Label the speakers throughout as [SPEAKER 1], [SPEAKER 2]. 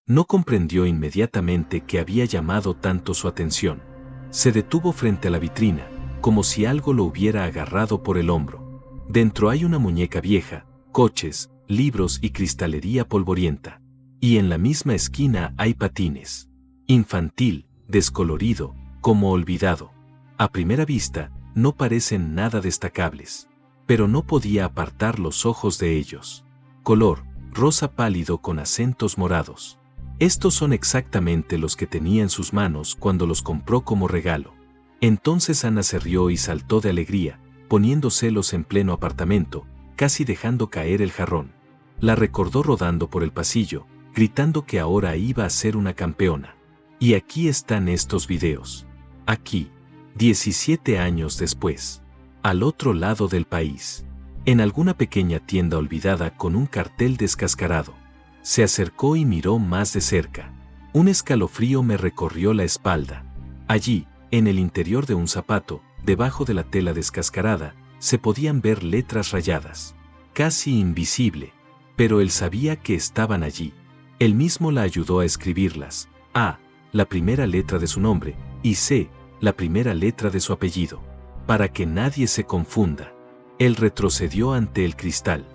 [SPEAKER 1] No comprendió inmediatamente qué había llamado tanto su atención. Se detuvo frente a la vitrina, como si algo lo hubiera agarrado por el hombro. Dentro hay una muñeca vieja, coches, libros y cristalería polvorienta. Y en la misma esquina hay patines. Infantil, descolorido, como olvidado. A primera vista, no parecen nada destacables. Pero no podía apartar los ojos de ellos. Color, rosa pálido con acentos morados. Estos son exactamente los que tenía en sus manos cuando los compró como regalo. Entonces Ana se rió y saltó de alegría, poniéndoselos en pleno apartamento, casi dejando caer el jarrón. La recordó rodando por el pasillo, gritando que ahora iba a ser una campeona. Y aquí están estos videos. Aquí, 17 años después, al otro lado del país, en alguna pequeña tienda olvidada con un cartel descascarado. Se acercó y miró más de cerca. Un escalofrío me recorrió la espalda. Allí, en el interior de un zapato, debajo de la tela descascarada, se podían ver letras rayadas. Casi invisible, pero él sabía que estaban allí. Él mismo la ayudó a escribirlas. A, la primera letra de su nombre, y C, la primera letra de su apellido. Para que nadie se confunda. Él retrocedió ante el cristal.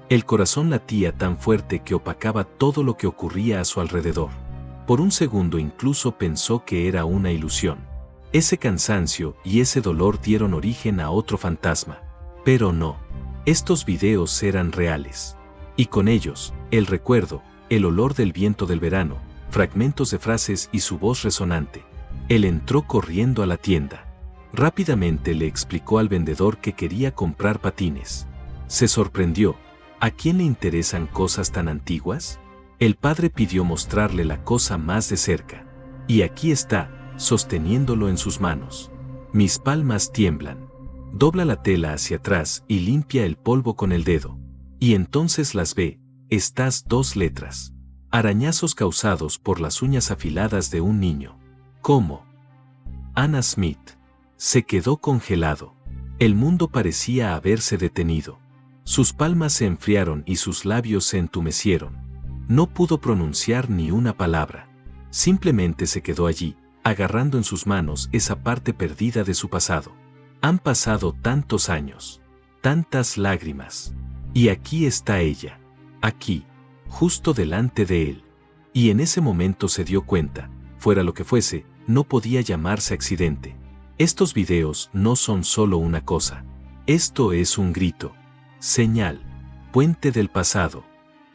[SPEAKER 1] El corazón latía tan fuerte que opacaba todo lo que ocurría a su alrededor. Por un segundo incluso pensó que era una ilusión. Ese cansancio y ese dolor dieron origen a otro fantasma. Pero no. Estos videos eran reales. Y con ellos, el recuerdo, el olor del viento del verano, fragmentos de frases y su voz resonante. Él entró corriendo a la tienda. Rápidamente le explicó al vendedor que quería comprar patines. Se sorprendió. ¿A quién le interesan cosas tan antiguas? El padre pidió mostrarle la cosa más de cerca. Y aquí está, sosteniéndolo en sus manos. Mis palmas tiemblan. Dobla la tela hacia atrás y limpia el polvo con el dedo. Y entonces las ve, estas dos letras. Arañazos causados por las uñas afiladas de un niño. ¿Cómo? Anna Smith. Se quedó congelado. El mundo parecía haberse detenido. Sus palmas se enfriaron y sus labios se entumecieron. No pudo pronunciar ni una palabra. Simplemente se quedó allí, agarrando en sus manos esa parte perdida de su pasado. Han pasado tantos años, tantas lágrimas. Y aquí está ella. Aquí, justo delante de él. Y en ese momento se dio cuenta, fuera lo que fuese, no podía llamarse accidente. Estos videos no son solo una cosa. Esto es un grito. Señal. Puente del pasado.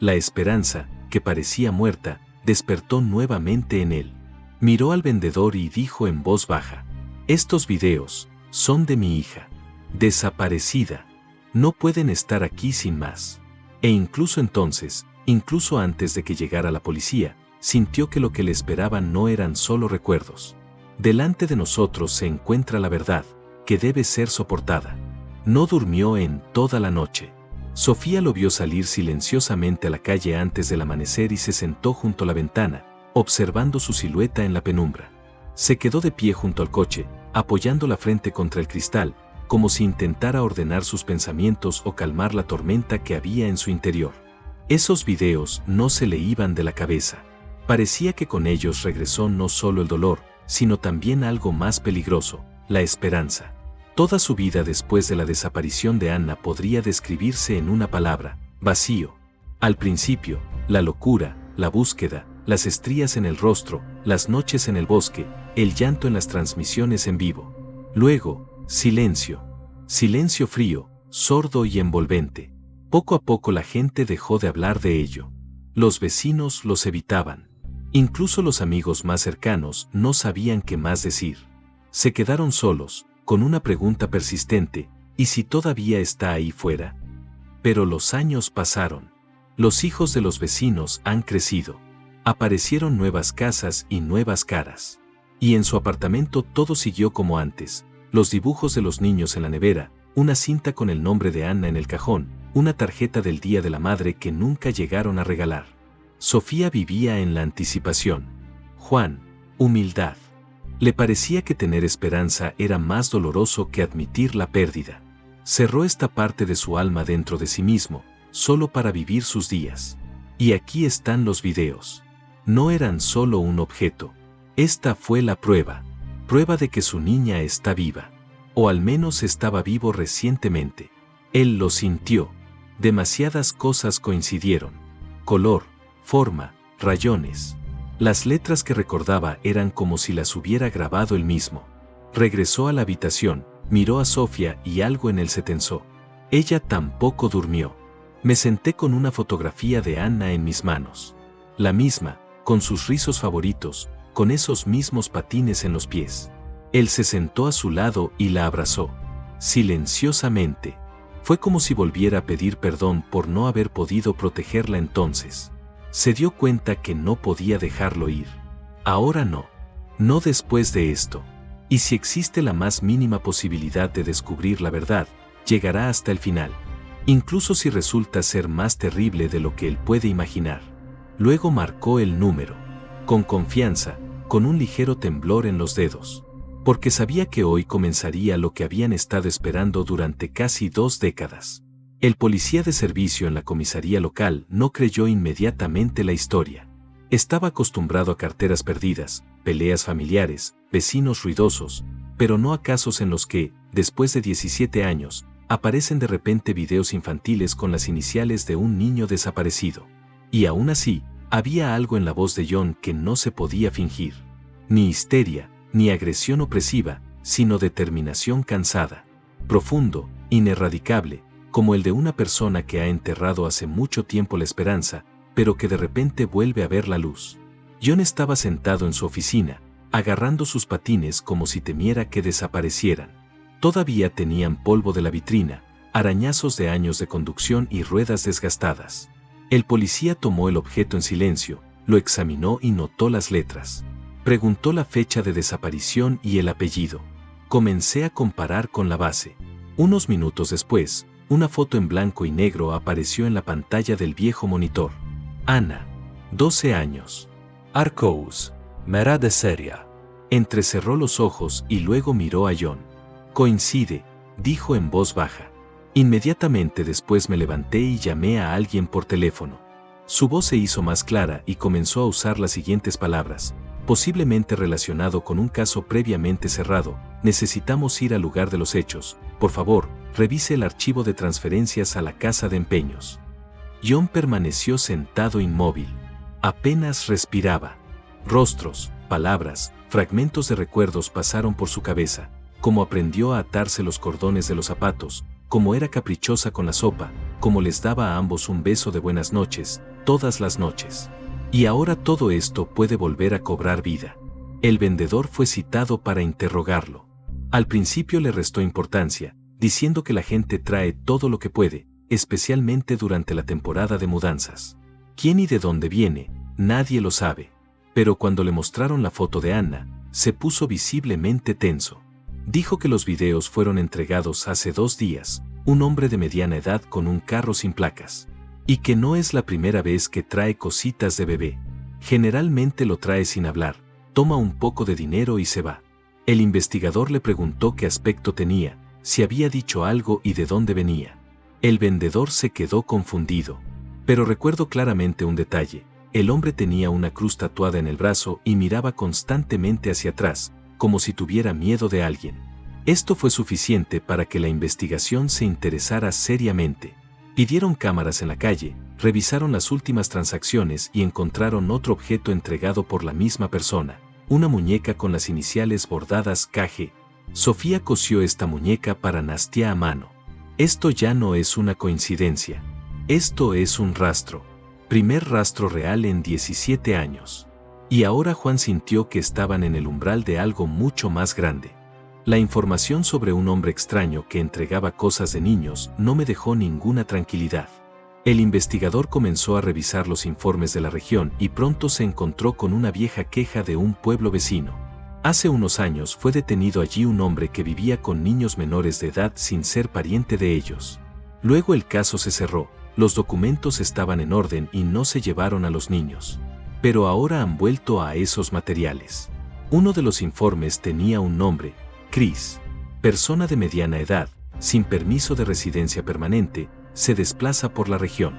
[SPEAKER 1] La esperanza, que parecía muerta, despertó nuevamente en él. Miró al vendedor y dijo en voz baja: estos videos son de mi hija. Desaparecida. No pueden estar aquí sin más. E incluso entonces, incluso antes de que llegara la policía, sintió que lo que le esperaban no eran solo recuerdos. Delante de nosotros se encuentra la verdad, que debe ser soportada. No durmió en toda la noche. Sofía lo vio salir silenciosamente a la calle antes del amanecer y se sentó junto a la ventana, observando su silueta en la penumbra. Se quedó de pie junto al coche, apoyando la frente contra el cristal, como si intentara ordenar sus pensamientos o calmar la tormenta que había en su interior. Esos videos no se le iban de la cabeza. Parecía que con ellos regresó no solo el dolor, sino también algo más peligroso, la esperanza. Toda su vida después de la desaparición de Anna podría describirse en una palabra: vacío. Al principio, la locura, la búsqueda, las estrías en el rostro, las noches en el bosque, el llanto en las transmisiones en vivo. Luego, silencio. Silencio frío, sordo y envolvente. Poco a poco la gente dejó de hablar de ello. Los vecinos los evitaban. Incluso los amigos más cercanos no sabían qué más decir. Se quedaron solos, con una pregunta persistente: ¿y si todavía está ahí fuera? Pero los años pasaron. Los hijos de los vecinos han crecido. Aparecieron nuevas casas y nuevas caras. Y en su apartamento todo siguió como antes: los dibujos de los niños en la nevera, una cinta con el nombre de Anna en el cajón, una tarjeta del Día de la Madre que nunca llegaron a regalar. Sofía vivía en la anticipación. Juan, humildad. Le parecía que tener esperanza era más doloroso que admitir la pérdida. Cerró esta parte de su alma dentro de sí mismo, solo para vivir sus días. Y aquí están los videos. No eran solo un objeto. Esta fue la prueba. Prueba de que su niña está viva. O al menos estaba vivo recientemente. Él lo sintió. Demasiadas cosas coincidieron. Color, forma, rayones. Las letras que recordaba eran como si las hubiera grabado él mismo. Regresó a la habitación, miró a Sofía y algo en él se tensó. Ella tampoco durmió. Me senté con una fotografía de Anna en mis manos. La misma, con sus rizos favoritos, con esos mismos patines en los pies. Él se sentó a su lado y la abrazó. Silenciosamente. Fue como si volviera a pedir perdón por no haber podido protegerla entonces. Se dio cuenta que no podía dejarlo ir. Ahora no. No después de esto. Y si existe la más mínima posibilidad de descubrir la verdad, llegará hasta el final. Incluso si resulta ser más terrible de lo que él puede imaginar. Luego marcó el número. Con confianza, con un ligero temblor en los dedos. Porque sabía que hoy comenzaría lo que habían estado esperando durante casi 2 décadas. El policía de servicio en la comisaría local no creyó inmediatamente la historia. Estaba acostumbrado a carteras perdidas, peleas familiares, vecinos ruidosos, pero no a casos en los que, después de 17 años, aparecen de repente videos infantiles con las iniciales de un niño desaparecido. Y aún así, había algo en la voz de John que no se podía fingir. Ni histeria, ni agresión opresiva, sino determinación cansada. Profundo, ineradicable, como el de una persona que ha enterrado hace mucho tiempo la esperanza, pero que de repente vuelve a ver la luz. John estaba sentado en su oficina, agarrando sus patines como si temiera que desaparecieran. Todavía tenían polvo de la vitrina, arañazos de años de conducción y ruedas desgastadas. El policía tomó el objeto en silencio, lo examinó y notó las letras. Preguntó la fecha de desaparición y el apellido. Comencé a comparar con la base. Unos minutos después, una foto en blanco y negro apareció en la pantalla del viejo monitor. Anna, 12 años. Arcous, Mera de Seria. Entrecerró los ojos y luego miró a John. Coincide, dijo en voz baja. Inmediatamente después me levanté y llamé a alguien por teléfono. Su voz se hizo más clara y comenzó a usar las siguientes palabras. Posiblemente relacionado con un caso previamente cerrado, necesitamos ir al lugar de los hechos. Por favor, revise el archivo de transferencias a la casa de empeños. John permaneció sentado inmóvil. Apenas respiraba. Rostros, palabras, fragmentos de recuerdos pasaron por su cabeza, como aprendió a atarse los cordones de los zapatos, como era caprichosa con la sopa, como les daba a ambos un beso de buenas noches, todas las noches. Y ahora todo esto puede volver a cobrar vida. El vendedor fue citado para interrogarlo. Al principio le restó importancia, diciendo que la gente trae todo lo que puede, especialmente durante la temporada de mudanzas. ¿Quién y de dónde viene? Nadie lo sabe. Pero cuando le mostraron la foto de Anna, se puso visiblemente tenso. Dijo que los videos fueron entregados hace 2 días, un hombre de mediana edad con un carro sin placas. Y que no es la primera vez que trae cositas de bebé. Generalmente lo trae sin hablar, toma un poco de dinero y se va. El investigador le preguntó qué aspecto tenía, si había dicho algo y de dónde venía. El vendedor se quedó confundido. Pero recuerdo claramente un detalle. El hombre tenía una cruz tatuada en el brazo y miraba constantemente hacia atrás, como si tuviera miedo de alguien. Esto fue suficiente para que la investigación se interesara seriamente. Pidieron cámaras en la calle, revisaron las últimas transacciones y encontraron otro objeto entregado por la misma persona, una muñeca con las iniciales bordadas KG. Sofía cosió esta muñeca para Nastia a mano. Esto ya no es una coincidencia. Esto es un rastro. Primer rastro real en 17 años. Y ahora Juan sintió que estaban en el umbral de algo mucho más grande. La información sobre un hombre extraño que entregaba cosas de niños no me dejó ninguna tranquilidad. El investigador comenzó a revisar los informes de la región y pronto se encontró con una vieja queja de un pueblo vecino. Hace unos años fue detenido allí un hombre que vivía con niños menores de edad sin ser pariente de ellos. Luego el caso se cerró, los documentos estaban en orden y no se llevaron a los niños. Pero ahora han vuelto a esos materiales. Uno de los informes tenía un nombre, Chris, persona de mediana edad, sin permiso de residencia permanente, se desplaza por la región.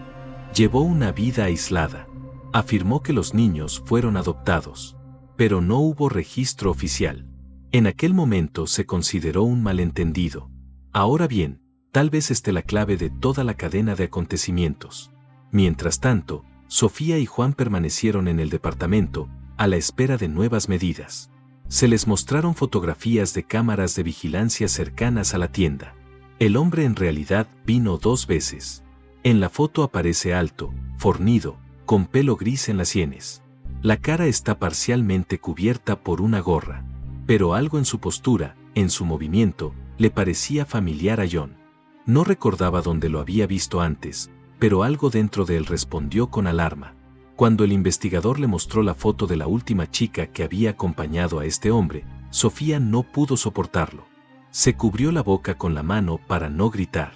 [SPEAKER 1] Llevó una vida aislada. Afirmó que los niños fueron adoptados, pero no hubo registro oficial. En aquel momento se consideró un malentendido. Ahora bien, tal vez esté la clave de toda la cadena de acontecimientos. Mientras tanto, Sofía y Juan permanecieron en el departamento, a la espera de nuevas medidas. Se les mostraron fotografías de cámaras de vigilancia cercanas a la tienda. El hombre en realidad vino 2 veces. En la foto aparece alto, fornido, con pelo gris en las sienes. La cara está parcialmente cubierta por una gorra, pero algo en su postura, en su movimiento, le parecía familiar a John. No recordaba dónde lo había visto antes, pero algo dentro de él respondió con alarma. Cuando el investigador le mostró la foto de la última chica que había acompañado a este hombre, Sofía no pudo soportarlo. Se cubrió la boca con la mano para no gritar.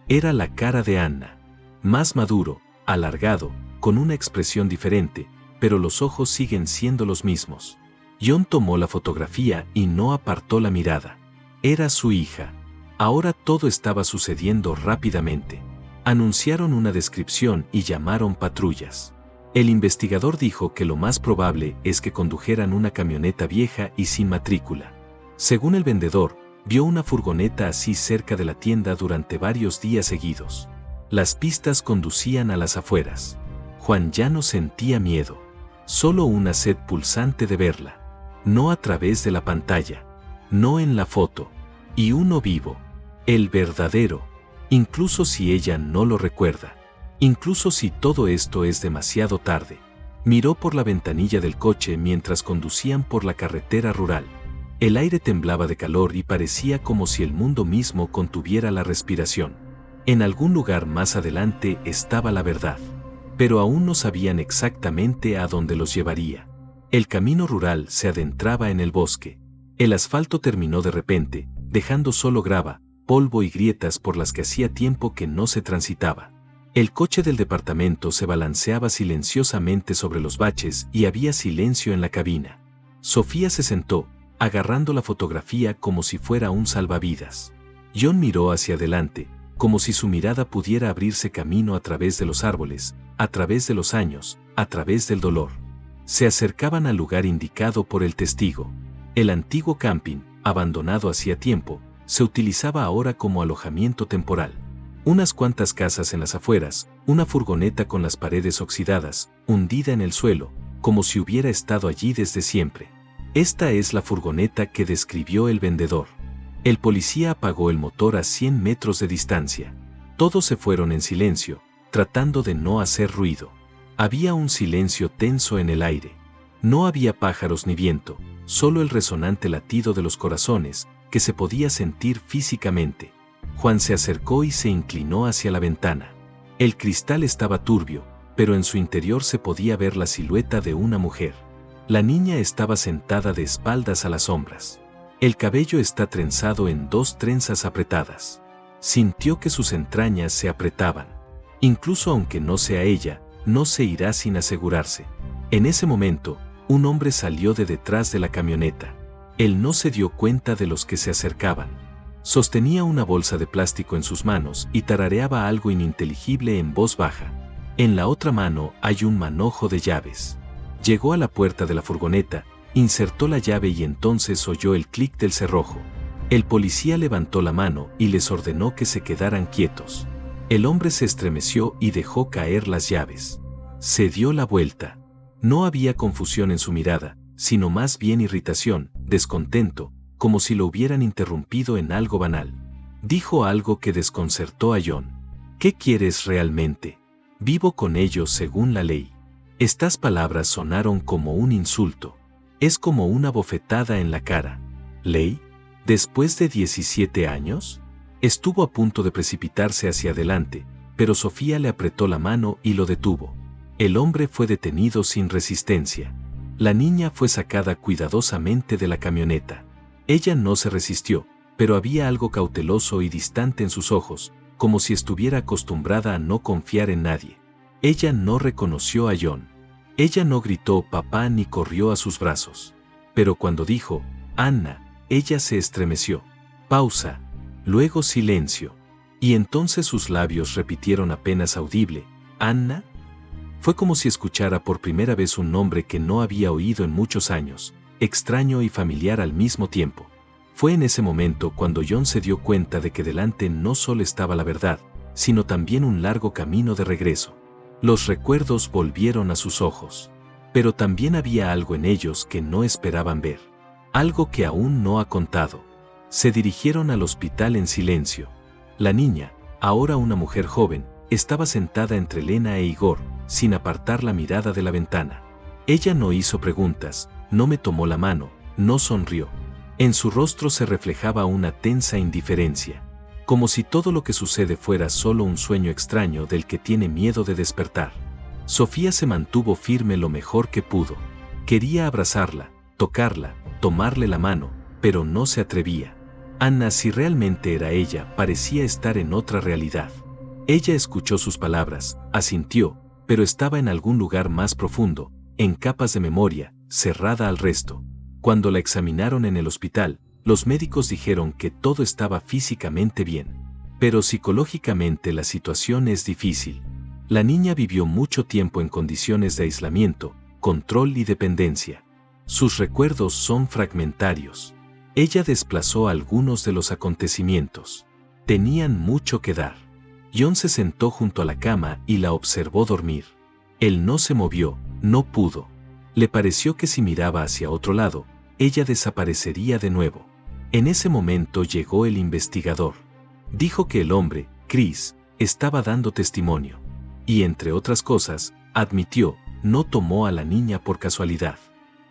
[SPEAKER 1] Era la cara de Anna. Más maduro, alargado, con una expresión diferente, pero los ojos siguen siendo los mismos. John tomó la fotografía y no apartó la mirada. Era su hija. Ahora todo estaba sucediendo rápidamente. Anunciaron una descripción y llamaron patrullas. El investigador dijo que lo más probable es que condujeran una camioneta vieja y sin matrícula. Según el vendedor, vio una furgoneta así cerca de la tienda durante varios días seguidos. Las pistas conducían a las afueras. Juan ya no sentía miedo, solo una sed pulsante de verla. No a través de la pantalla, no en la foto. Y uno vivo, el verdadero, incluso si ella no lo recuerda. Incluso si todo esto es demasiado tarde. Miró por la ventanilla del coche mientras conducían por la carretera rural. El aire temblaba de calor y parecía como si el mundo mismo contuviera la respiración. En algún lugar más adelante estaba la verdad. Pero aún no sabían exactamente a dónde los llevaría. El camino rural se adentraba en el bosque. El asfalto terminó de repente, dejando solo grava, polvo y grietas por las que hacía tiempo que no se transitaba. El coche del departamento se balanceaba silenciosamente sobre los baches y había silencio en la cabina. Sofía se sentó, agarrando la fotografía como si fuera un salvavidas. John miró hacia adelante, como si su mirada pudiera abrirse camino a través de los árboles, a través de los años, a través del dolor. Se acercaban al lugar indicado por el testigo. El antiguo camping, abandonado hacía tiempo, se utilizaba ahora como alojamiento temporal. Unas cuantas casas en las afueras, una furgoneta con las paredes oxidadas, hundida en el suelo, como si hubiera estado allí desde siempre. Esta es la furgoneta que describió el vendedor. El policía apagó el motor a 100 metros de distancia. Todos se fueron en silencio, tratando de no hacer ruido. Había un silencio tenso en el aire. No había pájaros ni viento, solo el resonante latido de los corazones, que se podía sentir físicamente. Juan se acercó y se inclinó hacia la ventana. El cristal estaba turbio, pero en su interior se podía ver la silueta de una mujer. La niña estaba sentada de espaldas a las sombras. El cabello está trenzado en 2 trenzas apretadas. Sintió que sus entrañas se apretaban. Incluso aunque no sea ella, no se irá sin asegurarse. En ese momento, un hombre salió de detrás de la camioneta. Él no se dio cuenta de los que se acercaban. Sostenía una bolsa de plástico en sus manos y tarareaba algo ininteligible en voz baja. En la otra mano hay un manojo de llaves. Llegó a la puerta de la furgoneta, insertó la llave y entonces oyó el clic del cerrojo. El policía levantó la mano y les ordenó que se quedaran quietos. El hombre se estremeció y dejó caer las llaves. Se dio la vuelta. No había confusión en su mirada, sino más bien irritación, descontento, como si lo hubieran interrumpido en algo banal. Dijo algo que desconcertó a John. ¿Qué quieres realmente? Vivo con ellos según la ley. Estas palabras sonaron como un insulto. Es como una bofetada en la cara. ¿Ley? ¿Después de 17 años? Estuvo a punto de precipitarse hacia adelante, pero Sofía le apretó la mano y lo detuvo. El hombre fue detenido sin resistencia. La niña fue sacada cuidadosamente de la camioneta. Ella no se resistió, pero había algo cauteloso y distante en sus ojos, como si estuviera acostumbrada a no confiar en nadie. Ella no reconoció a John. Ella no gritó papá ni corrió a sus brazos. Pero cuando dijo, Anna, ella se estremeció. Pausa. Luego silencio. Y entonces sus labios repitieron apenas audible, Anna. Fue como si escuchara por primera vez un nombre que no había oído en muchos años, extraño y familiar al mismo tiempo. Fue en ese momento cuando John se dio cuenta de que delante no solo estaba la verdad, sino también un largo camino de regreso. Los recuerdos volvieron a sus ojos. Pero también había algo en ellos que no esperaban ver. Algo que aún no ha contado. Se dirigieron al hospital en silencio. La niña, ahora una mujer joven, estaba sentada entre Lena e Igor, sin apartar la mirada de la ventana. Ella no hizo preguntas, no me tomó la mano, no sonrió. En su rostro se reflejaba una tensa indiferencia, como si todo lo que sucede fuera solo un sueño extraño del que tiene miedo de despertar. Sofía se mantuvo firme lo mejor que pudo. Quería abrazarla, tocarla, tomarle la mano, pero no se atrevía. Anna, si realmente era ella, parecía estar en otra realidad. Ella escuchó sus palabras, asintió, pero estaba en algún lugar más profundo, en capas de memoria, cerrada al resto. Cuando la examinaron en el hospital, los médicos dijeron que todo estaba físicamente bien. Pero psicológicamente la situación es difícil. La niña vivió mucho tiempo en condiciones de aislamiento, control y dependencia. Sus recuerdos son fragmentarios. Ella desplazó algunos de los acontecimientos. Tenían mucho que dar. John se sentó junto a la cama y la observó dormir. Él no se movió, no pudo. Le pareció que si miraba hacia otro lado, ella desaparecería de nuevo. En ese momento llegó el investigador. Dijo que el hombre, Chris, estaba dando testimonio. Y entre otras cosas, admitió, no tomó a la niña por casualidad.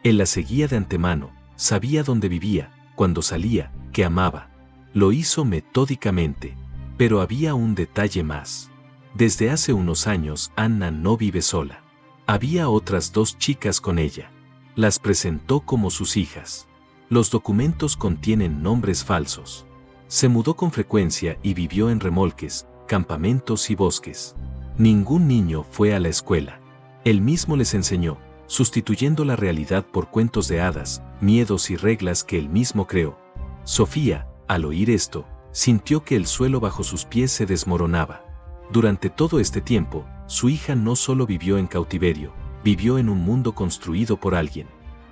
[SPEAKER 1] Él la seguía de antemano, sabía dónde vivía, cuando salía, que amaba. Lo hizo metódicamente. Pero había un detalle más. Desde hace unos años Anna no vive sola. Había otras 2 chicas con ella. Las presentó como sus hijas. Los documentos contienen nombres falsos. Se mudó con frecuencia y vivió en remolques, campamentos y bosques. Ningún niño fue a la escuela. Él mismo les enseñó, sustituyendo la realidad por cuentos de hadas, miedos y reglas que él mismo creó. Sofía, al oír esto, sintió que el suelo bajo sus pies se desmoronaba. Durante todo este tiempo, su hija no solo vivió en cautiverio, vivió en un mundo construido por alguien.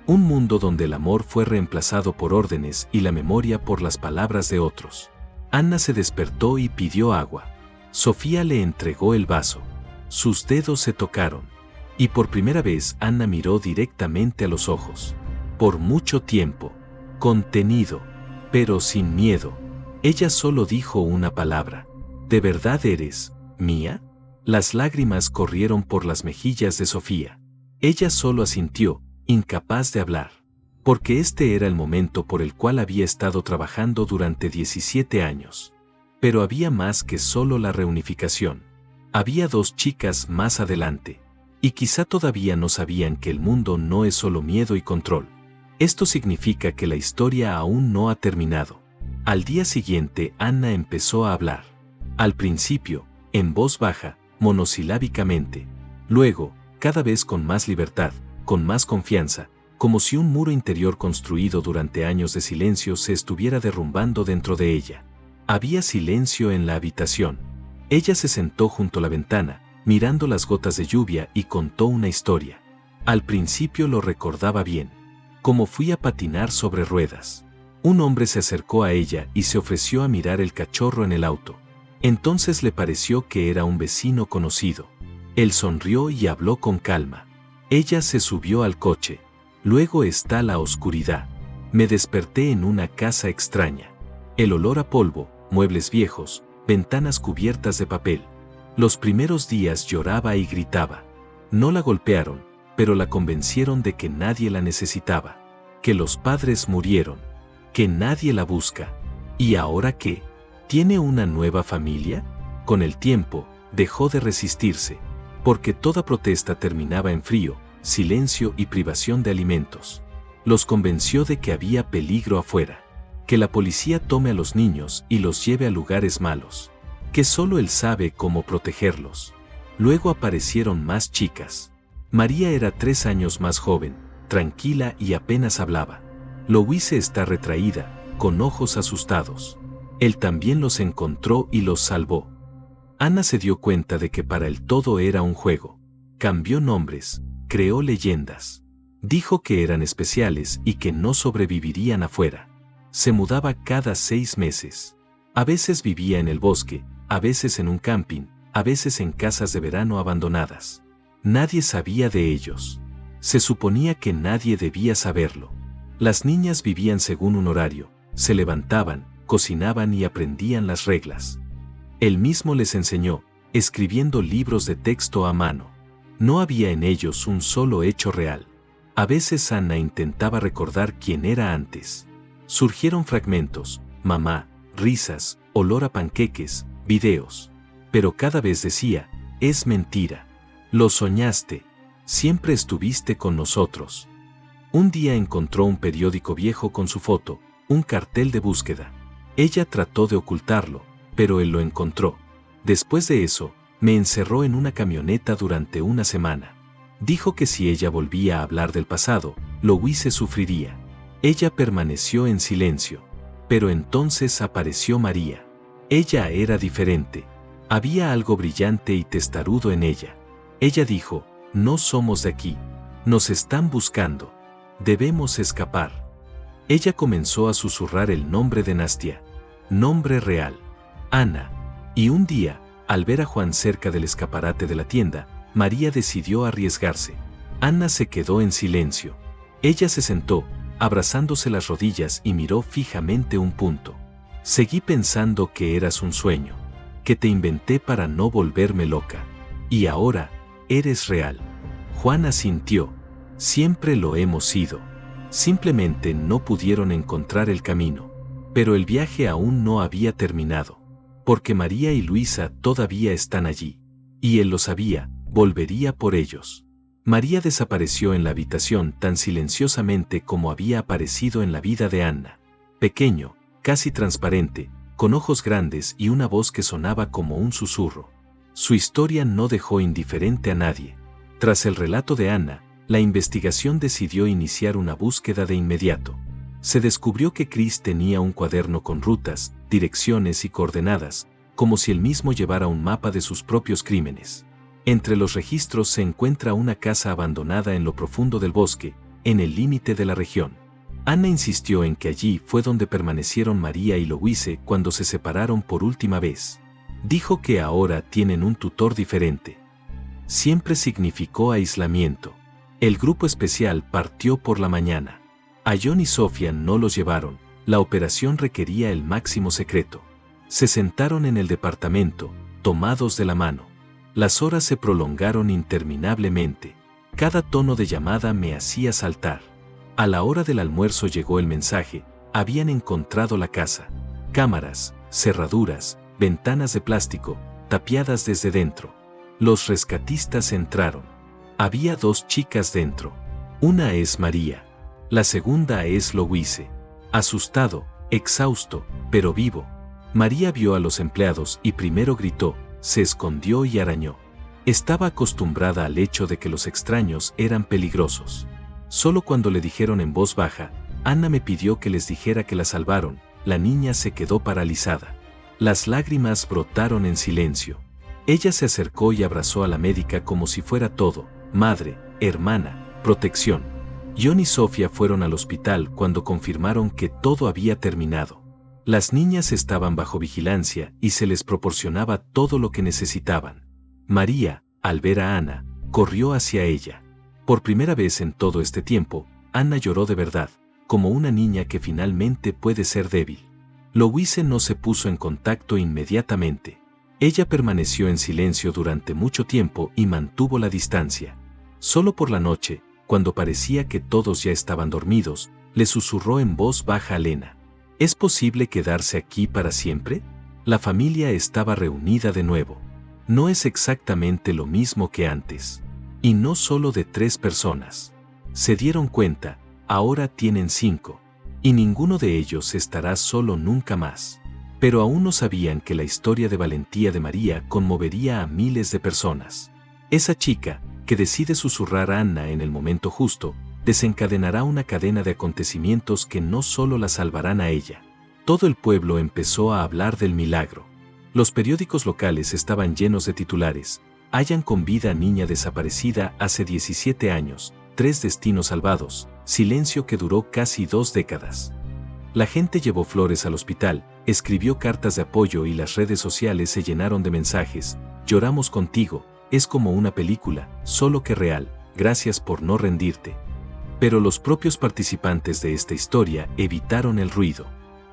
[SPEAKER 1] Un mundo donde el amor fue reemplazado por órdenes y la memoria por las palabras de otros. Anna se despertó y pidió agua. Sofía le entregó el vaso. Sus dedos se tocaron. Y por primera vez Anna miró directamente a los ojos. Por mucho tiempo. Contenido. Pero sin miedo. Ella solo dijo una palabra. ¿De verdad eres mía? Las lágrimas corrieron por las mejillas de Sofía. Ella solo asintió, incapaz de hablar. Porque este era el momento por el cual había estado trabajando durante 17 años. Pero había más que solo la reunificación. Había 2 chicas más adelante. Y quizá todavía no sabían que el mundo no es solo miedo y control. Esto significa que la historia aún no ha terminado. Al día siguiente Anna empezó a hablar. Al principio, en voz baja, monosilábicamente. Luego, cada vez con más libertad, con más confianza, como si un muro interior construido durante años de silencio se estuviera derrumbando dentro de ella. Había silencio en la habitación. Ella se sentó junto a la ventana, mirando las gotas de lluvia y contó una historia. Al principio lo recordaba bien. Como fui a patinar sobre ruedas. Un hombre se acercó a ella y se ofreció a mirar el cachorro en el auto. Entonces le pareció que era un vecino conocido. Él sonrió y habló con calma. Ella se subió al coche. Luego está la oscuridad. Me desperté en una casa extraña. El olor a polvo, muebles viejos, ventanas cubiertas de papel. Los primeros días lloraba y gritaba. No la golpearon, pero la convencieron de que nadie la necesitaba. Que los padres murieron. Que nadie la busca. ¿Y ahora qué? ¿Tiene una nueva familia? Con el tiempo, dejó de resistirse. Porque toda protesta terminaba en frío, silencio y privación de alimentos. Los convenció de que había peligro afuera. Que la policía tome a los niños y los lleve a lugares malos. Que solo él sabe cómo protegerlos. Luego aparecieron más chicas. María era 3 años más joven, tranquila y apenas hablaba. Louise está retraída, con ojos asustados. Él también los encontró y los salvó. Ana se dio cuenta de que para él todo era un juego. Cambió nombres, creó leyendas. Dijo que eran especiales y que no sobrevivirían afuera. Se mudaba cada 6 meses. A veces vivía en el bosque, a veces en un camping, a veces en casas de verano abandonadas. Nadie sabía de ellos. Se suponía que nadie debía saberlo. Las niñas vivían según un horario, se levantaban, cocinaban y aprendían las reglas. Él mismo les enseñó, escribiendo libros de texto a mano. No había en ellos un solo hecho real. A veces Anna intentaba recordar quién era antes. Surgieron fragmentos, mamá, risas, olor a panqueques, videos. Pero cada vez decía, es mentira. Lo soñaste. Siempre estuviste con nosotros. Un día encontró un periódico viejo con su foto, un cartel de búsqueda. Ella trató de ocultarlo, pero él lo encontró. Después de eso, me encerró en una camioneta durante una semana. Dijo que si ella volvía a hablar del pasado, Louise sufriría. Ella permaneció en silencio. Pero entonces apareció María. Ella era diferente. Había algo brillante y testarudo en ella. Ella dijo, no somos de aquí. Nos están buscando. Debemos escapar. Ella comenzó a susurrar el nombre de Nastia. Nombre real. Ana. Y un día, al ver a Juan cerca del escaparate de la tienda, María decidió arriesgarse. Ana se quedó en silencio. Ella se sentó, abrazándose las rodillas y miró fijamente un punto. Seguí pensando que eras un sueño, que te inventé para no volverme loca. Y ahora, eres real. Juan asintió. Siempre lo hemos sido. Simplemente no pudieron encontrar el camino. Pero el viaje aún no había terminado. Porque María y Luisa todavía están allí. Y él lo sabía, volvería por ellos. María desapareció en la habitación tan silenciosamente como había aparecido en la vida de Anna. Pequeño, casi transparente, con ojos grandes y una voz que sonaba como un susurro. Su historia no dejó indiferente a nadie. Tras el relato de Anna, la investigación decidió iniciar una búsqueda de inmediato. Se descubrió que Chris tenía un cuaderno con rutas, direcciones y coordenadas, como si él mismo llevara un mapa de sus propios crímenes. Entre los registros se encuentra una casa abandonada en lo profundo del bosque, en el límite de la región. Anna insistió en que allí fue donde permanecieron María y Louise cuando se separaron por última vez. Dijo que ahora tienen un tutor diferente. Siempre significó aislamiento. El grupo especial partió por la mañana. A John y Sofía no los llevaron, la operación requería el máximo secreto. Se sentaron en el departamento, tomados de la mano. Las horas se prolongaron interminablemente. Cada tono de llamada me hacía saltar. A la hora del almuerzo llegó el mensaje, habían encontrado la casa. Cámaras, cerraduras, ventanas de plástico, tapiadas desde dentro. Los rescatistas entraron. Había 2 chicas dentro. Una es María. La segunda es Louise. Asustado, exhausto, pero vivo. María vio a los empleados y primero gritó, se escondió y arañó. Estaba acostumbrada al hecho de que los extraños eran peligrosos. Solo cuando le dijeron en voz baja, Anna me pidió que les dijera que la salvaron, la niña se quedó paralizada. Las lágrimas brotaron en silencio. Ella se acercó y abrazó a la médica como si fuera todo, madre, hermana, protección. John y Sofía fueron al hospital cuando confirmaron que todo había terminado. Las niñas estaban bajo vigilancia y se les proporcionaba todo lo que necesitaban. María, al ver a Ana, corrió hacia ella. Por primera vez en todo este tiempo, Ana lloró de verdad, como una niña que finalmente puede ser débil. Louise no se puso en contacto inmediatamente. Ella permaneció en silencio durante mucho tiempo y mantuvo la distancia. Solo por la noche, cuando parecía que todos ya estaban dormidos, le susurró en voz baja a Lena. ¿Es posible quedarse aquí para siempre? La familia estaba reunida de nuevo. No es exactamente lo mismo que antes. Y no solo de 3 personas. Se dieron cuenta, ahora tienen 5. Y ninguno de ellos estará solo nunca más. Pero aún no sabían que la historia de valentía de María conmovería a miles de personas. Esa chica, que decide susurrar a Anna en el momento justo, desencadenará una cadena de acontecimientos que no solo la salvarán a ella. Todo el pueblo empezó a hablar del milagro. Los periódicos locales estaban llenos de titulares. Hallan con vida a niña desaparecida hace 17 años, 3 destinos salvados, silencio que duró casi 2 décadas. La gente llevó flores al hospital, escribió cartas de apoyo y las redes sociales se llenaron de mensajes: lloramos contigo, es como una película, solo que real, gracias por no rendirte. Pero los propios participantes de esta historia evitaron el ruido.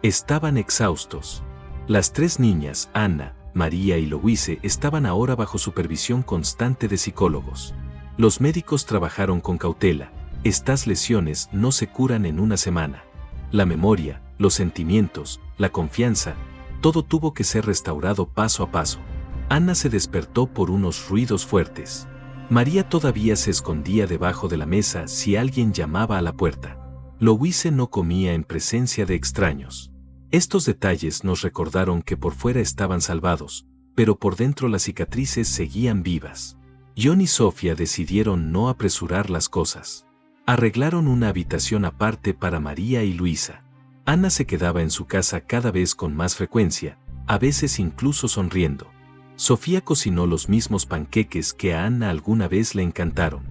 [SPEAKER 1] Estaban exhaustos. Las 3 niñas, Anna, María y Louise, estaban ahora bajo supervisión constante de psicólogos. Los médicos trabajaron con cautela. Estas lesiones no se curan en una semana. La memoria, los sentimientos, la confianza, todo tuvo que ser restaurado paso a paso. Anna se despertó por unos ruidos fuertes. María todavía se escondía debajo de la mesa si alguien llamaba a la puerta. Louise no comía en presencia de extraños. Estos detalles nos recordaron que por fuera estaban salvados, pero por dentro las cicatrices seguían vivas. John y Sofía decidieron no apresurar las cosas. Arreglaron una habitación aparte para María y Luisa. Anna se quedaba en su casa cada vez con más frecuencia, a veces incluso sonriendo. Sofía cocinó los mismos panqueques que a Anna alguna vez le encantaron.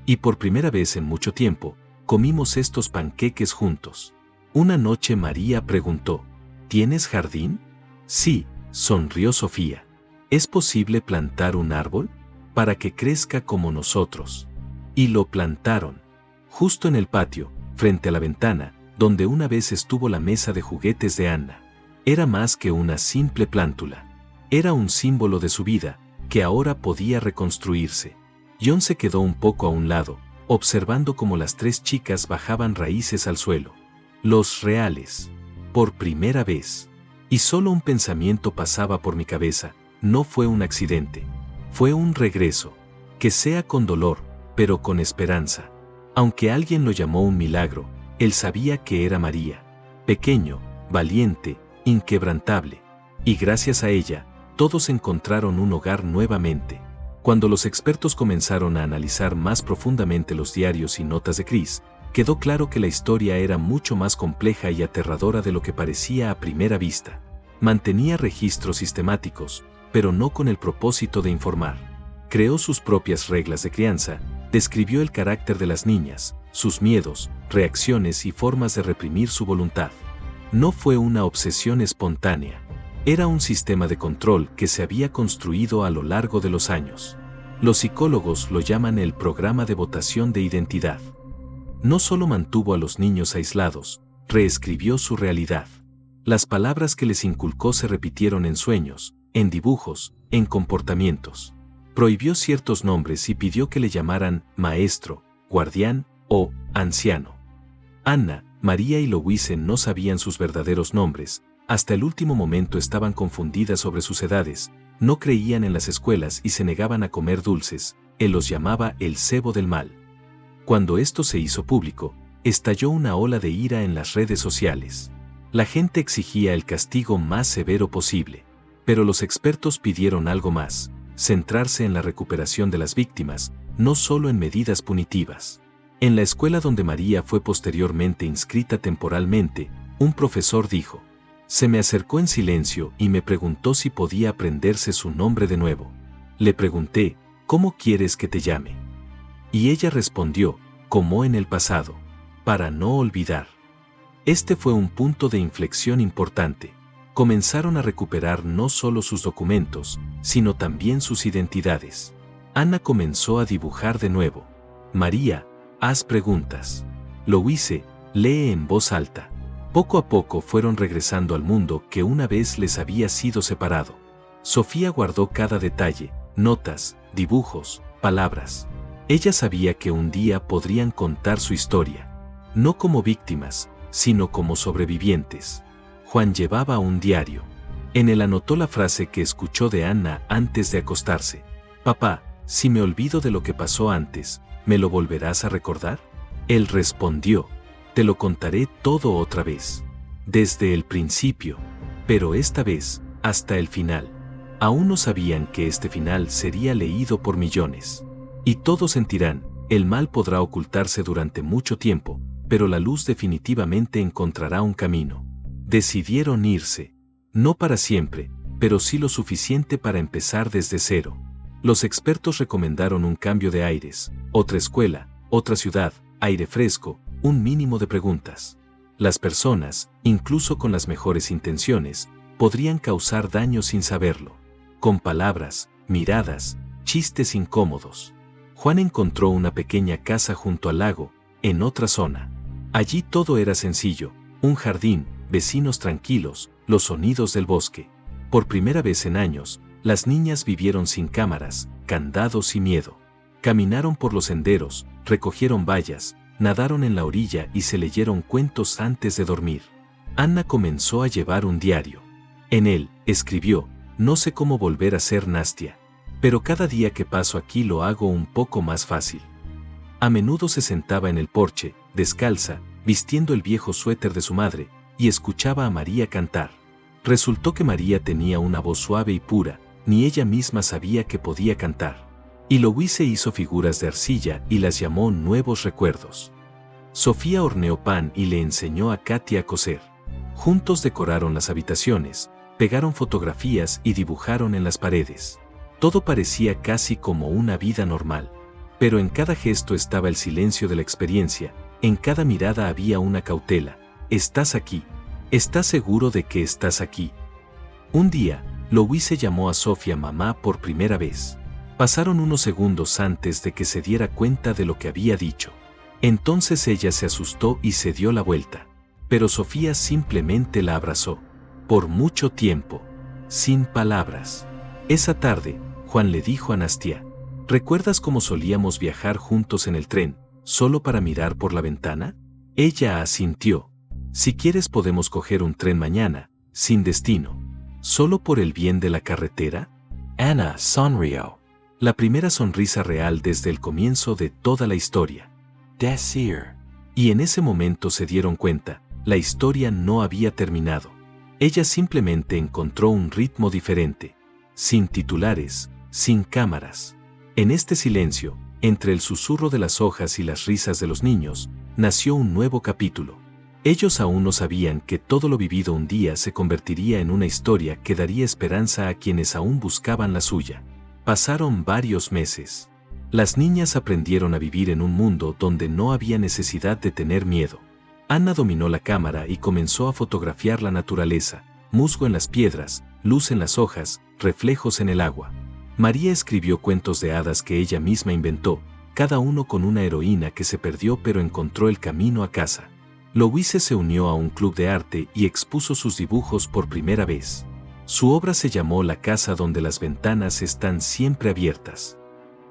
[SPEAKER 1] Y por primera vez en mucho tiempo, comimos estos panqueques juntos. Una noche María preguntó: ¿tienes jardín? Sí, sonrió Sofía. ¿Es posible plantar un árbol? Para que crezca como nosotros. Y lo plantaron. Justo en el patio, frente a la ventana, donde una vez estuvo la mesa de juguetes de Anna. Era más que una simple plántula. Era un símbolo de su vida, que ahora podía reconstruirse. John se quedó un poco a un lado, observando cómo las 3 chicas bajaban raíces al suelo. Los reales. Por primera vez. Y solo un pensamiento pasaba por mi cabeza: no fue un accidente. Fue un regreso. Que sea con dolor, pero con esperanza. Aunque alguien lo llamó un milagro, él sabía que era María. Pequeño, valiente, inquebrantable. Y gracias a ella, todos encontraron un hogar nuevamente. Cuando los expertos comenzaron a analizar más profundamente los diarios y notas de Chris, quedó claro que la historia era mucho más compleja y aterradora de lo que parecía a primera vista. Mantenía registros sistemáticos, pero no con el propósito de informar. Creó sus propias reglas de crianza, describió el carácter de las niñas, sus miedos, reacciones y formas de reprimir su voluntad. No fue una obsesión espontánea. Era un sistema de control que se había construido a lo largo de los años. Los psicólogos lo llaman el programa de votación de identidad. No solo mantuvo a los niños aislados, reescribió su realidad. Las palabras que les inculcó se repitieron en sueños, en dibujos, en comportamientos. Prohibió ciertos nombres y pidió que le llamaran maestro, guardián o anciano. Anna, María y Louise no sabían sus verdaderos nombres. Hasta el último momento estaban confundidas sobre sus edades, no creían en las escuelas y se negaban a comer dulces. Él los llamaba el cebo del mal. Cuando esto se hizo público, estalló una ola de ira en las redes sociales. La gente exigía el castigo más severo posible, pero los expertos pidieron algo más: centrarse en la recuperación de las víctimas, no solo en medidas punitivas. En la escuela donde María fue posteriormente inscrita temporalmente, un profesor dijo: se me acercó en silencio y me preguntó si podía aprenderse su nombre de nuevo. Le pregunté: ¿cómo quieres que te llame? Y ella respondió, como en el pasado, para no olvidar. Este fue un punto de inflexión importante. Comenzaron a recuperar no solo sus documentos, sino también sus identidades. Anna comenzó a dibujar de nuevo. María, haz preguntas. Louise, lee en voz alta. Poco a poco fueron regresando al mundo que una vez les había sido separado. Sofía guardó cada detalle, notas, dibujos, palabras. Ella sabía que un día podrían contar su historia. No como víctimas, sino como sobrevivientes. Juan llevaba un diario. En él anotó la frase que escuchó de Anna antes de acostarse: papá, si me olvido de lo que pasó antes, ¿me lo volverás a recordar? Él respondió: te lo contaré todo otra vez. Desde el principio. Pero esta vez, hasta el final. Aún no sabían que este final sería leído por millones. Y todos sentirán: el mal podrá ocultarse durante mucho tiempo, pero la luz definitivamente encontrará un camino. Decidieron irse. No para siempre, pero sí lo suficiente para empezar desde cero. Los expertos recomendaron un cambio de aires, otra escuela, otra ciudad, aire fresco, un mínimo de preguntas. Las personas, incluso con las mejores intenciones, podrían causar daño sin saberlo. Con palabras, miradas, chistes incómodos. Juan encontró una pequeña casa junto al lago, en otra zona. Allí todo era sencillo, un jardín, vecinos tranquilos, los sonidos del bosque. Por primera vez en años, las niñas vivieron sin cámaras, candados y miedo. Caminaron por los senderos, recogieron bayas, nadaron en la orilla y se leyeron cuentos antes de dormir. Anna comenzó a llevar un diario. En él, escribió, no sé cómo volver a ser Nastia, pero cada día que paso aquí lo hago un poco más fácil. A menudo se sentaba en el porche, descalza, vistiendo el viejo suéter de su madre, y escuchaba a María cantar. Resultó que María tenía una voz suave y pura, ni ella misma sabía que podía cantar. Y Louise hizo figuras de arcilla y las llamó nuevos recuerdos. Sofía horneó pan y le enseñó a Katia a coser. Juntos decoraron las habitaciones, pegaron fotografías y dibujaron en las paredes. Todo parecía casi como una vida normal. Pero en cada gesto estaba el silencio de la experiencia, en cada mirada había una cautela. ¿Estás aquí? ¿Estás seguro de que estás aquí? Un día, Louise llamó a Sofía mamá por primera vez. Pasaron unos segundos antes de que se diera cuenta de lo que había dicho. Entonces ella se asustó y se dio la vuelta. Pero Sofía simplemente la abrazó. Por mucho tiempo. Sin palabras. Esa tarde, Juan le dijo a Nastia, ¿recuerdas cómo solíamos viajar juntos en el tren, solo para mirar por la ventana? Ella asintió. Si quieres podemos coger un tren mañana, sin destino. ¿Solo por el bien de la carretera? Anna sonrió. La primera sonrisa real desde el comienzo de toda la historia. Desir. Y en ese momento se dieron cuenta, la historia no había terminado. Ella simplemente encontró un ritmo diferente. Sin titulares, sin cámaras. En este silencio, entre el susurro de las hojas y las risas de los niños, nació un nuevo capítulo. Ellos aún no sabían que todo lo vivido un día se convertiría en una historia que daría esperanza a quienes aún buscaban la suya. Pasaron varios meses. Las niñas aprendieron a vivir en un mundo donde no había necesidad de tener miedo. Anna dominó la cámara y comenzó a fotografiar la naturaleza, musgo en las piedras, luz en las hojas, reflejos en el agua. María escribió cuentos de hadas que ella misma inventó, cada uno con una heroína que se perdió pero encontró el camino a casa. Louise se unió a un club de arte y expuso sus dibujos por primera vez. Su obra se llamó La casa donde las ventanas están siempre abiertas.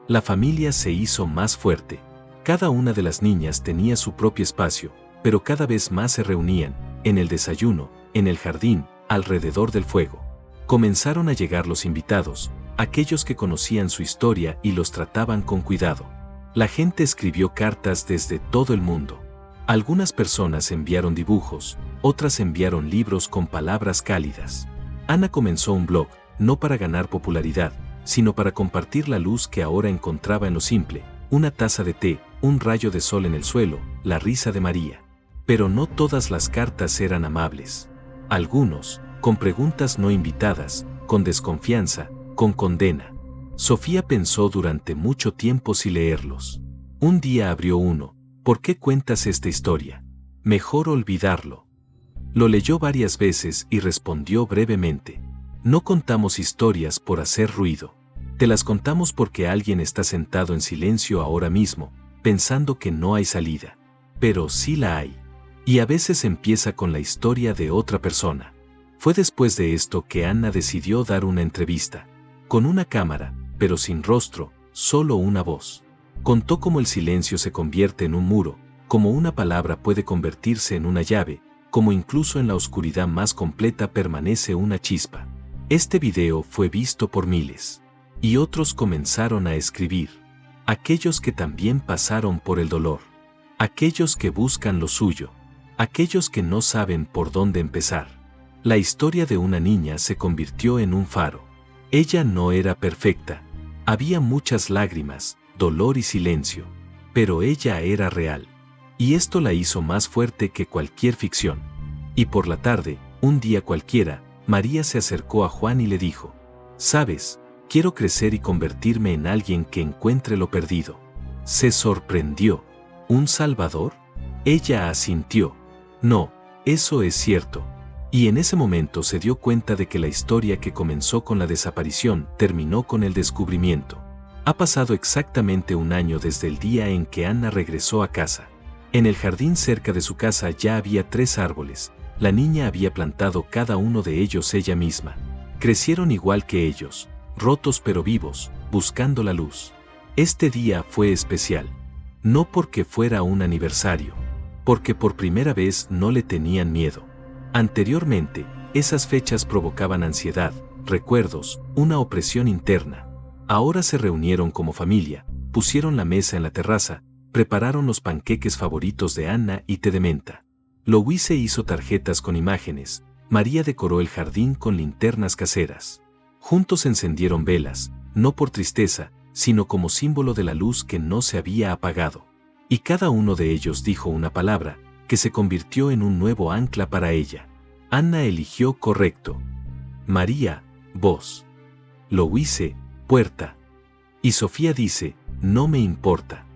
[SPEAKER 1] La familia se hizo más fuerte. Cada una de las niñas tenía su propio espacio, pero cada vez más se reunían, en el desayuno, en el jardín, alrededor del fuego. Comenzaron a llegar los invitados, aquellos que conocían su historia y los trataban con cuidado. La gente escribió cartas desde todo el mundo. Algunas personas enviaron dibujos, otras enviaron libros con palabras cálidas. Anna comenzó un blog, no para ganar popularidad, sino para compartir la luz que ahora encontraba en lo simple, una taza de té, un rayo de sol en el suelo, la risa de María. Pero no todas las cartas eran amables. Algunos, con preguntas no invitadas, con desconfianza, con condena. Sofía pensó durante mucho tiempo si leerlos. Un día abrió uno. ¿Por qué cuentas esta historia? Mejor olvidarlo. Lo leyó varias veces y respondió brevemente. No contamos historias por hacer ruido. Te las contamos porque alguien está sentado en silencio ahora mismo, pensando que no hay salida. Pero sí la hay. Y a veces empieza con la historia de otra persona. Fue después de esto que Anna decidió dar una entrevista. Con una cámara, pero sin rostro, solo una voz. Contó cómo el silencio se convierte en un muro, cómo una palabra puede convertirse en una llave, cómo incluso en la oscuridad más completa permanece una chispa. Este video fue visto por miles. Y otros comenzaron a escribir. Aquellos que también pasaron por el dolor. Aquellos que buscan lo suyo. Aquellos que no saben por dónde empezar. La historia de una niña se convirtió en un faro. Ella no era perfecta. Había muchas lágrimas, dolor y silencio. Pero ella era real. Y esto la hizo más fuerte que cualquier ficción. Y por la tarde, un día cualquiera, María se acercó a Juan y le dijo: «¿Sabes? Quiero crecer y convertirme en alguien que encuentre lo perdido. Se sorprendió. ¿Un salvador? Ella asintió. No, eso es cierto. Y en ese momento se dio cuenta de que la historia que comenzó con la desaparición terminó con el descubrimiento. Ha pasado exactamente un año desde el día en que Anna regresó a casa. En el jardín cerca de su casa ya había 3 árboles. La niña había plantado cada uno de ellos ella misma. Crecieron igual que ellos, rotos pero vivos, buscando la luz. Este día fue especial. No porque fuera un aniversario, porque por primera vez no le tenían miedo. Anteriormente, esas fechas provocaban ansiedad, recuerdos, una opresión interna. Ahora se reunieron como familia, pusieron la mesa en la terraza, prepararon los panqueques favoritos de Anna y té de menta. Louise hizo tarjetas con imágenes, María decoró el jardín con linternas caseras. Juntos encendieron velas, no por tristeza, sino como símbolo de la luz que no se había apagado. Y cada uno de ellos dijo una palabra, que se convirtió en un nuevo ancla para ella. Anna eligió correcto. María, voz. Louise, puerta. Y Sofía dice, no me importa.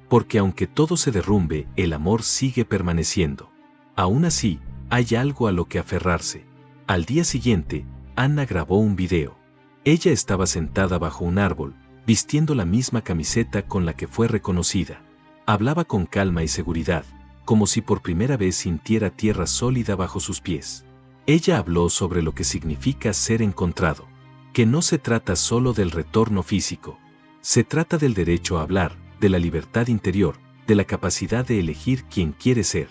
[SPEAKER 1] Porque aunque todo se derrumbe, el amor sigue permaneciendo. Aún así, hay algo a lo que aferrarse. Al día siguiente, Anna grabó un video. Ella estaba sentada bajo un árbol, vistiendo la misma camiseta con la que fue reconocida. Hablaba con calma y seguridad, como si por primera vez sintiera tierra sólida bajo sus pies. Ella habló sobre lo que significa ser encontrado, que no se trata solo del retorno físico, se trata del derecho a hablar, de la libertad interior, de la capacidad de elegir quién quiere ser.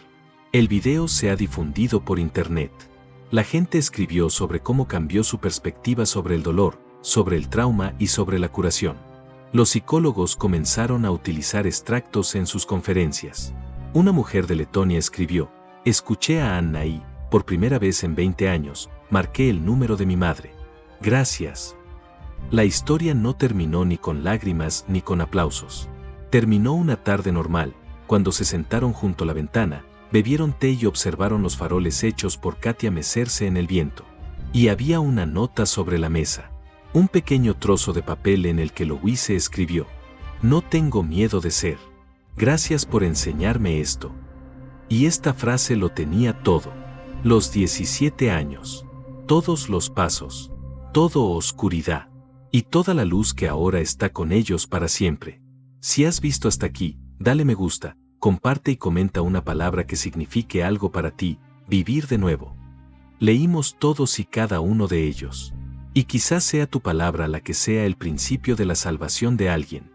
[SPEAKER 1] El video se ha difundido por internet. La gente escribió sobre cómo cambió su perspectiva sobre el dolor, sobre el trauma y sobre la curación. Los psicólogos comenzaron a utilizar extractos en sus conferencias. Una mujer de Letonia escribió, escuché a Anna y, por primera vez en 20 años, marqué el número de mi madre. Gracias. La historia no terminó ni con lágrimas ni con aplausos. Terminó una tarde normal, cuando se sentaron junto a la ventana, bebieron té y observaron los faroles hechos por Katia mecerse en el viento. Y había una nota sobre la mesa. Un pequeño trozo de papel en el que Louise escribió, no tengo miedo de ser. Gracias por enseñarme esto. Y esta frase lo tenía todo. Los 17 años. Todos los pasos. Todo oscuridad. Y toda la luz que ahora está con ellos para siempre. Si has visto hasta aquí, dale me gusta, comparte y comenta una palabra que signifique algo para ti, vivir de nuevo. Leímos todos y cada uno de ellos. Y quizás sea tu palabra la que sea el principio de la salvación de alguien.